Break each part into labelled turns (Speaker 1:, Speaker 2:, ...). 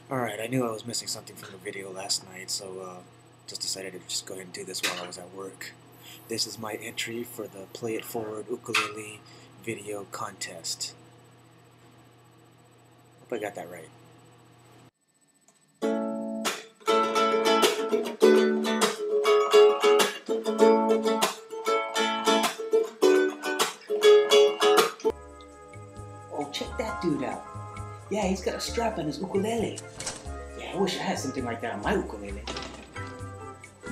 Speaker 1: Alright, I knew I was missing something from the video last night, so just decided to just go ahead and do this while I was at work. This is my entry for the Play It Forward ukulele video contest. Hope I got that right.
Speaker 2: Oh, check that dude out. Yeah, he's got a strap on his ukulele. Yeah, I wish I had something like that on my ukulele.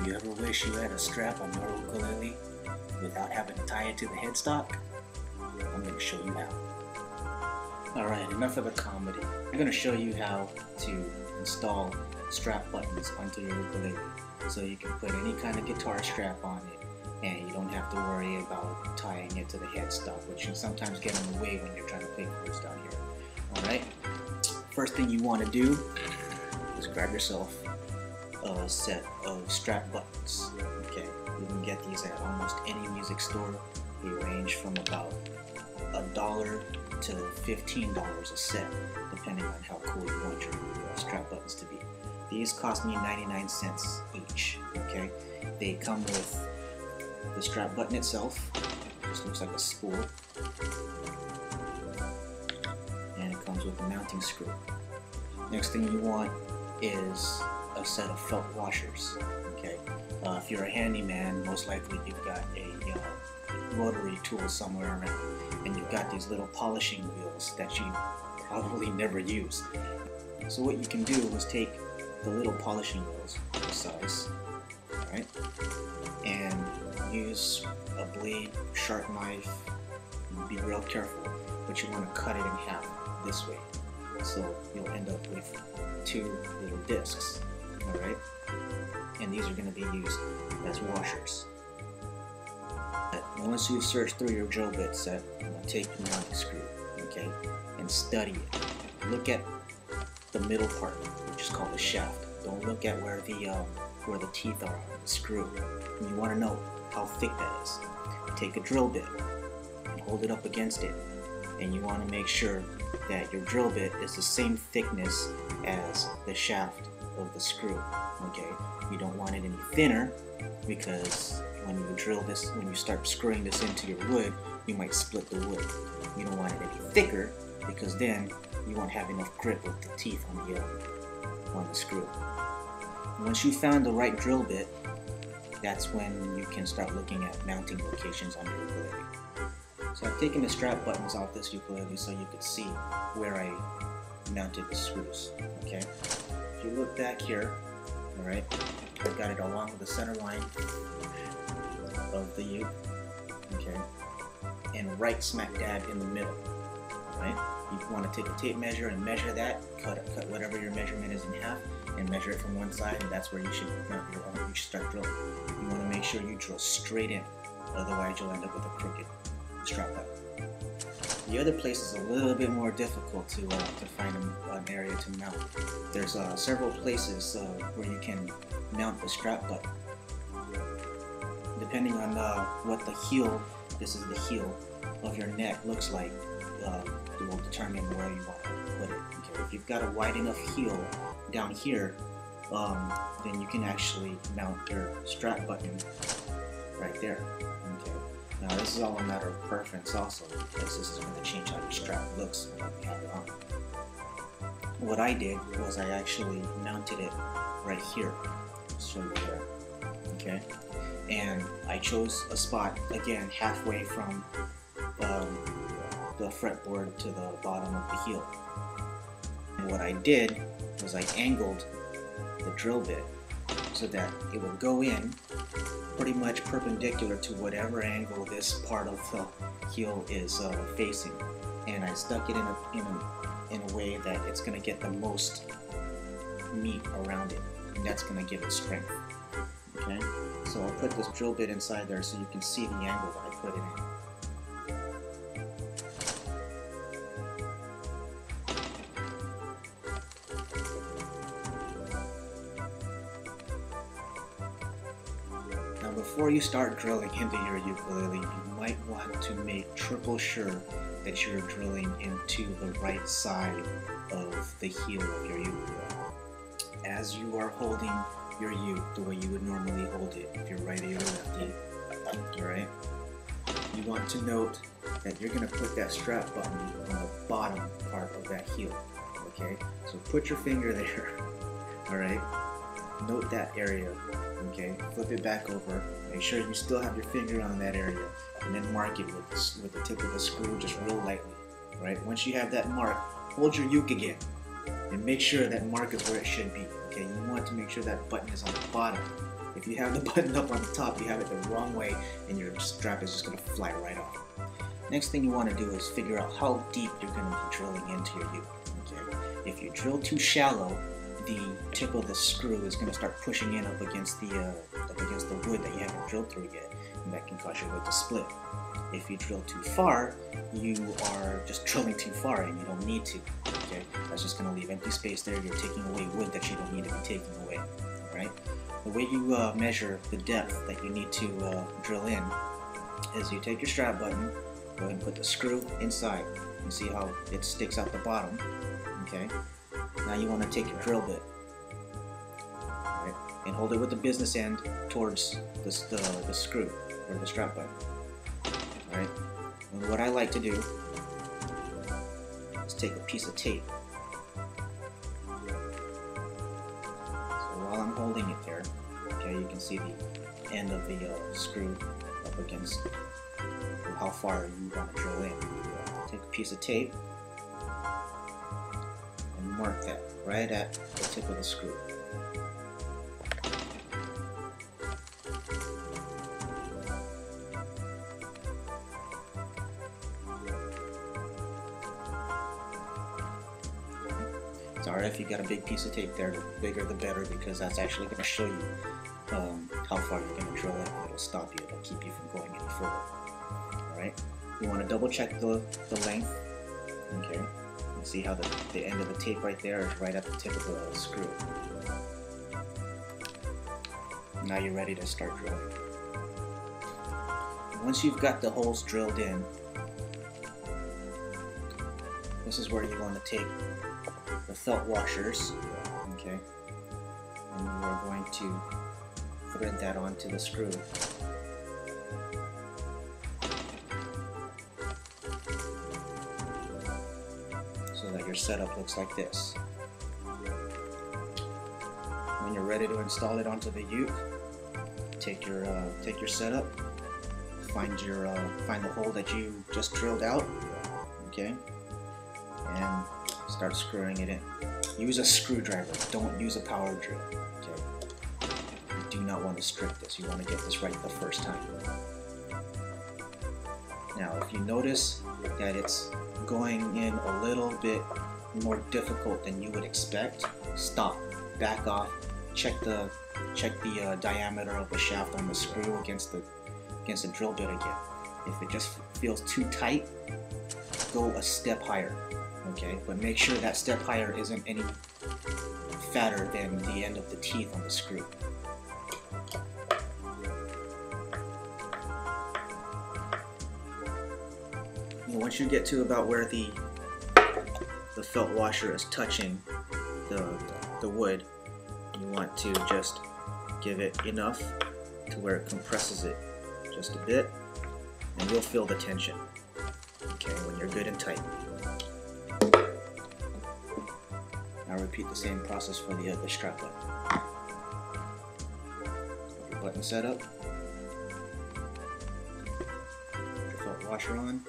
Speaker 2: You ever wish you had a strap on your ukulele without having to tie it to the headstock? I'm going to show you how. Alright, enough of the comedy. I'm going to show you how to install strap buttons onto your ukulele so you can put any kind of guitar strap on it and you don't have to worry about tying it to the headstock, which can sometimes get in the way when you're trying to play chords down here. Alright, first thing you want to do is grab yourself a set of strap buttons. Okay, you can get these at almost any music store. They range from about $1 to $15 a set, depending on how cool you want your strap buttons to be. These cost me 99 cents each. Okay, they come with the strap button itself. Just looks like a spool, and it comes with a mounting screw. Next thing you want is a set of felt washers. Okay, if you're a handyman, most likely you've got a rotary tool somewhere around, and you've got these little polishing wheels that you probably never use. So what you can do is take the little polishing wheels, this size, right, and use a blade, sharp knife. Be real careful, but you want to cut it in half this way, so you'll end up with two little discs. All right, and these are going to be used as washers. Once you've searched through your drill bit set, you're going to take your mounting screw, okay, and study it. Look at the middle part, which is called the shaft. Don't look at where the teeth are on the screw. And you want to know how thick that is. Take a drill bit and hold it up against it, and you want to make sure that your drill bit is the same thickness as the shaft of the screw. Okay, you don't want it any thinner, because when you drill this, when you start screwing this into your wood, you might split the wood. You don't want it any thicker, because then you won't have enough grip with the teeth on the screw. Once you found the right drill bit, that's when you can start looking at mounting locations on your ukulele. So I've taken the strap buttons off this ukulele so you could see where I mounted the screws. Okay, if you look back here, all right, I've got it along the center line of the uke, okay, and right smack dab in the middle. Right, you want to take a tape measure and measure that, cut whatever your measurement is in half, and measure it from one side, and that's where you should mount your own. You should start drilling. You want to make sure you drill straight in, otherwise you'll end up with a crooked strap button. The other place is a little bit more difficult to find an area to mount. There's several places where you can mount the strap button. Depending on what the heel, this is the heel of your neck, looks like, it will determine where you want to put it. Okay? If you've got a wide enough heel down here, then you can actually mount your strap button right there. Okay. Now this is all a matter of preference also, because this is going to change how your strap looks when you have it on. What I did was I actually mounted it right here. I'll show you there. Okay, and I chose a spot again halfway from the fretboard to the bottom of the heel. And what I did was I angled the drill bit so that it would go in pretty much perpendicular to whatever angle this part of the heel is facing, and I stuck it in a way that it's going to get the most meat around it, and that's going to give it strength. Okay, so I'll put this drill bit inside there so you can see the angle that I put it in. Now before you start drilling into your ukulele, you might want to make triple sure that you're drilling into the right side of the heel of your ukulele. as you are holding your uke the way you would normally hold it if you're righty or lefty. Alright? You want to note that you're going to put that strap button on the bottom part of that heel. Okay? So put your finger there. Alright? Note that area. Okay? Flip it back over. Make sure you still have your finger on that area. And then mark it with the tip of the screw just real lightly. Right? Once you have that mark, hold your uke again. And make sure that mark is where it should be. Okay? You want to make sure that button is on the bottom. If you have the button up on the top, you have it the wrong way and your strap is just going to fly right off. Next thing you want to do is figure out how deep you're going to be drilling into your uke. Okay? If you drill too shallow, the tip of the screw is going to start pushing in up against the wood that you haven't drilled through yet, and that can cause your wood to split. If you drill too far, you are just drilling too far and you don't need to. Okay? That's just going to leave empty space there. You're taking away wood that you don't need to be taking away. Alright? The way you measure the depth that you need to drill in is you take your strap button, go ahead and put the screw inside. You see how it sticks out the bottom. Okay? Now you want to take your drill bit, right, and hold it with the business end towards the screw or the strap button. Right? And what I like to do is take a piece of tape. So while I'm holding it there, okay, you can see the end of the screw up against how far you want to drill in. Take a piece of tape and mark that right at the tip of the screw. It's alright if you got a big piece of tape there, the bigger the better, because that's actually going to show you how far you're going to drill it. It'll stop you, it'll keep you from going any further. Alright, you want to double check the length. Okay, you see how the end of the tape right there is right at the tip of the screw. Now you're ready to start drilling. Once you've got the holes drilled in, this is where you want to take the felt washers, okay, and you are going to thread that onto the screw. So that your setup looks like this. When you're ready to install it onto the uke, take your setup, find the hole that you just drilled out, okay, and start screwing it in. Use a screwdriver, don't use a power drill, okay? You do not want to strip this, you want to get this right the first time. Now, if you notice that it's going in a little bit more difficult than you would expect, stop, back off, check the diameter of the shaft on the screw against the drill bit again. If it just feels too tight, go a step higher. Okay, but make sure that step higher isn't any fatter than the end of the teeth on the screw. And once you get to about where the felt washer is touching the wood, you want to just give it enough to where it compresses it just a bit, and you'll feel the tension. Okay, when you're good and tight. Now repeat the same process for the other strap button. Put your button set up. Put your felt washer on.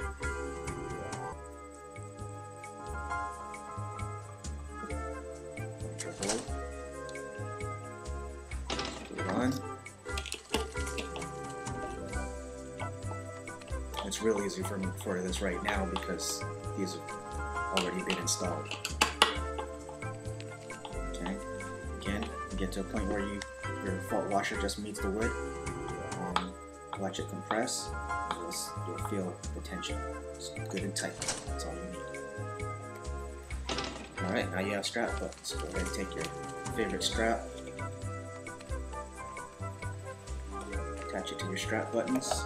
Speaker 2: Put your hole. Put it on. It's real easy for this right now because these have already been installed. Get to a point where your felt washer just meets the wood, and watch it compress, and you'll feel the tension. It's good and tight. That's all you need. Alright, now you have strap buttons. Go ahead and take your favorite strap, attach it to your strap buttons,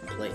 Speaker 2: and play.